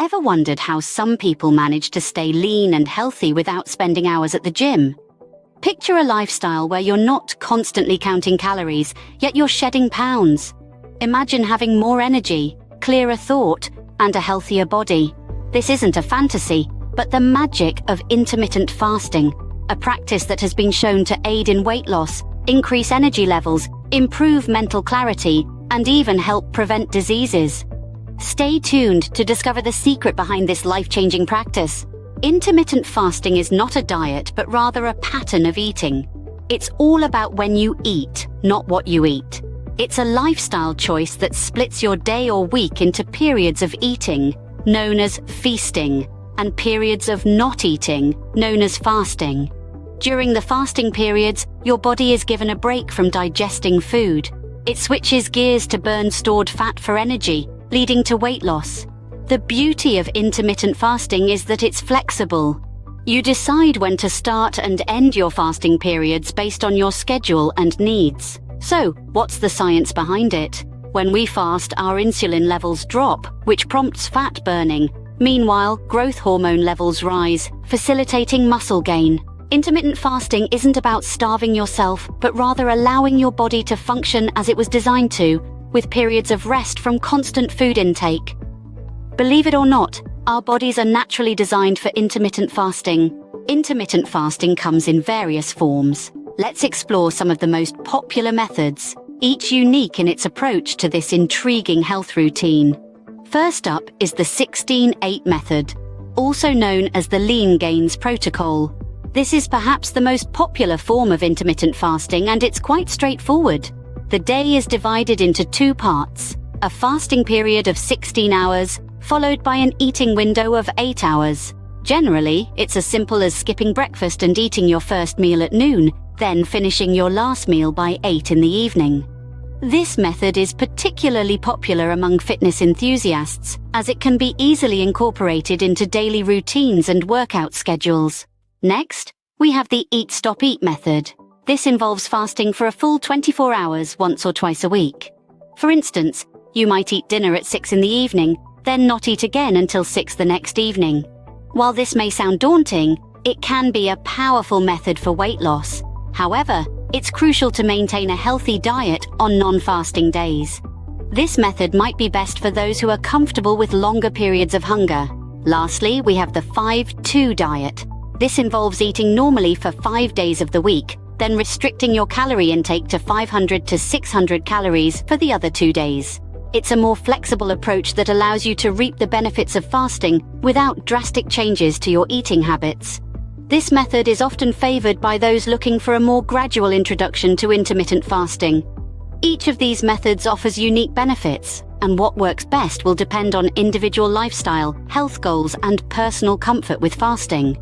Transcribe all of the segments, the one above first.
Ever wondered how some people manage to stay lean and healthy without spending hours at the gym? Picture a lifestyle where you're not constantly counting calories, yet you're shedding pounds. Imagine having more energy, clearer thought, and a healthier body. This isn't a fantasy, but the magic of intermittent fasting, a practice that has been shown to aid in weight loss, increase energy levels, improve mental clarity, and even help prevent diseases. Stay tuned to discover the secret behind this life-changing practice. Intermittent fasting is not a diet, but rather a pattern of eating. It's all about when you eat, not what you eat. It's a lifestyle choice that splits your day or week into periods of eating, known as feasting, and periods of not eating, known as fasting. During the fasting periods, your body is given a break from digesting food. It switches gears to burn stored fat for energy, leading to weight loss. The beauty of intermittent fasting is that it's flexible. You decide when to start and end your fasting periods based on your schedule and needs. So, what's the science behind it? When we fast, our insulin levels drop, which prompts fat burning. Meanwhile, growth hormone levels rise, facilitating muscle gain. Intermittent fasting isn't about starving yourself, but rather allowing your body to function as it was designed to, with periods of rest from constant food intake. Believe it or not, our bodies are naturally designed for intermittent fasting. Intermittent fasting comes in various forms. Let's explore some of the most popular methods, each unique in its approach to this intriguing health routine. First up is the 16-8 method, also known as the Lean Gains Protocol. This is perhaps the most popular form of intermittent fasting, and it's quite straightforward. The day is divided into two parts, a fasting period of 16 hours, followed by an eating window of 8 hours. Generally, it's as simple as skipping breakfast and eating your first meal at noon, then finishing your last meal by 8 in the evening. This method is particularly popular among fitness enthusiasts, as it can be easily incorporated into daily routines and workout schedules. Next, we have the Eat Stop Eat method. This involves fasting for a full 24 hours once or twice a week. For instance, you might eat dinner at 6 in the evening, then not eat again until 6 the next evening. While this may sound daunting, it can be a powerful method for weight loss. However, it's crucial to maintain a healthy diet on non-fasting days. This method might be best for those who are comfortable with longer periods of hunger. Lastly, we have the 5-2 diet. This involves eating normally for 5 days of the week, then restricting your calorie intake to 500 to 600 calories for the other 2 days. It's a more flexible approach that allows you to reap the benefits of fasting without drastic changes to your eating habits. This method is often favored by those looking for a more gradual introduction to intermittent fasting. Each of these methods offers unique benefits, and what works best will depend on individual lifestyle, health goals, and personal comfort with fasting.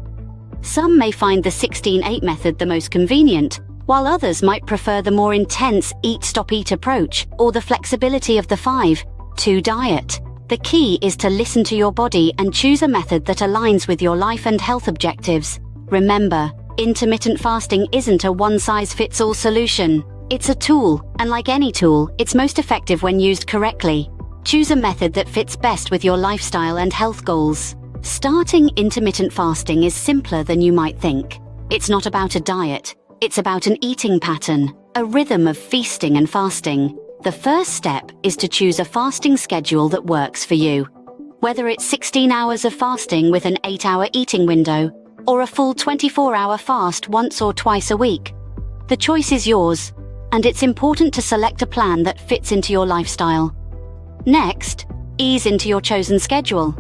Some may find the 16-8 method the most convenient, while others might prefer the more intense Eat-Stop-Eat approach or the flexibility of the 5-2 diet. The key is to listen to your body and choose a method that aligns with your life and health objectives. Remember, intermittent fasting isn't a one-size-fits-all solution. It's a tool, and like any tool, it's most effective when used correctly. Choose a method that fits best with your lifestyle and health goals. Starting intermittent fasting is simpler than you might think. It's not about a diet. It's about an eating pattern, a rhythm of feasting and fasting. The first step is to choose a fasting schedule that works for you. Whether it's 16 hours of fasting with an 8-hour eating window, or a full 24-hour fast once or twice a week, the choice is yours, and it's important to select a plan that fits into your lifestyle. Next, ease into your chosen schedule.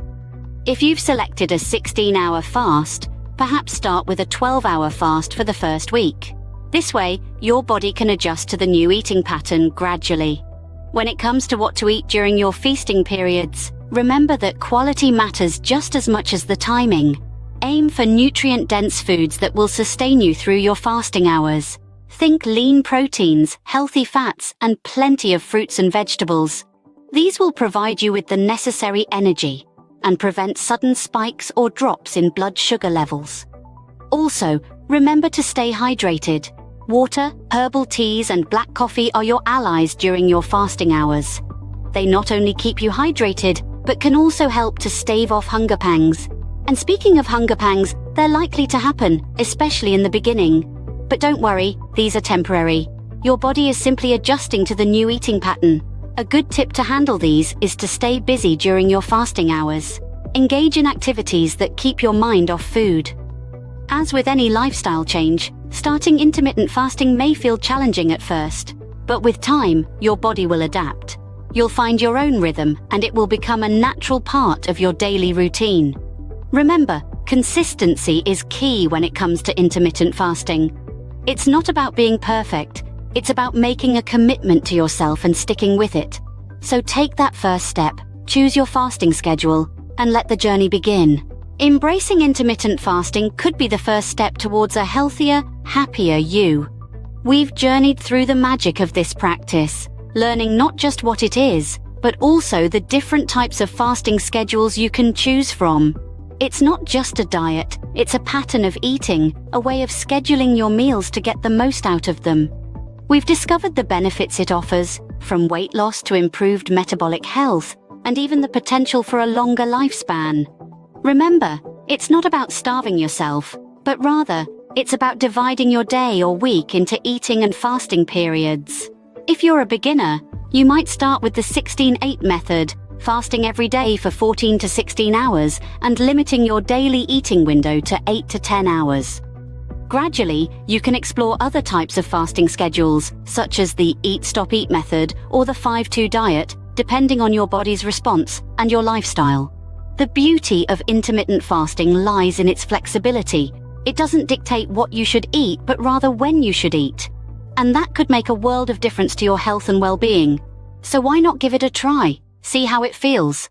If you've selected a 16-hour fast, perhaps start with a 12-hour fast for the first week. This way, your body can adjust to the new eating pattern gradually. When it comes to what to eat during your feasting periods, remember that quality matters just as much as the timing. Aim for nutrient-dense foods that will sustain you through your fasting hours. Think lean proteins, healthy fats, and plenty of fruits and vegetables. These will provide you with the necessary energy and prevent sudden spikes or drops in blood sugar levels. Also, remember to stay hydrated. Water, herbal teas, and black coffee are your allies during your fasting hours. They not only keep you hydrated, but can also help to stave off hunger pangs. And speaking of hunger pangs, they're likely to happen, especially in the beginning. But don't worry, these are temporary. Your body is simply adjusting to the new eating pattern. A good tip to handle these is to stay busy during your fasting hours. Engage in activities that keep your mind off food. As with any lifestyle change, starting intermittent fasting may feel challenging at first. But with time, your body will adapt. You'll find your own rhythm, and it will become a natural part of your daily routine. Remember, consistency is key when it comes to intermittent fasting. It's not about being perfect. It's about making a commitment to yourself and sticking with it. So take that first step, choose your fasting schedule, and let the journey begin. Embracing intermittent fasting could be the first step towards a healthier, happier you. We've journeyed through the magic of this practice, learning not just what it is, but also the different types of fasting schedules you can choose from. It's not just a diet, it's a pattern of eating, a way of scheduling your meals to get the most out of them. We've discovered the benefits it offers, from weight loss to improved metabolic health, and even the potential for a longer lifespan. Remember, it's not about starving yourself, but rather, it's about dividing your day or week into eating and fasting periods. If you're a beginner, you might start with the 16-8 method, fasting every day for 14 to 16 hours and limiting your daily eating window to 8 to 10 hours. Gradually, you can explore other types of fasting schedules, such as the Eat Stop Eat method or the 5-2 diet, depending on your body's response and your lifestyle. The beauty of intermittent fasting lies in its flexibility. It doesn't dictate what you should eat, but rather when you should eat. And that could make a world of difference to your health and well-being. So why not give it a try? See how it feels.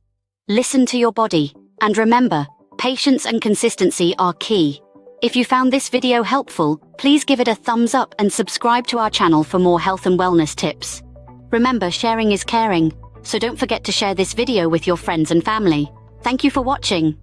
Listen to your body. And remember, patience and consistency are key. If you found this video helpful, please give it a thumbs up and subscribe to our channel for more health and wellness tips. Remember, sharing is caring, so don't forget to share this video with your friends and family. Thank you for watching.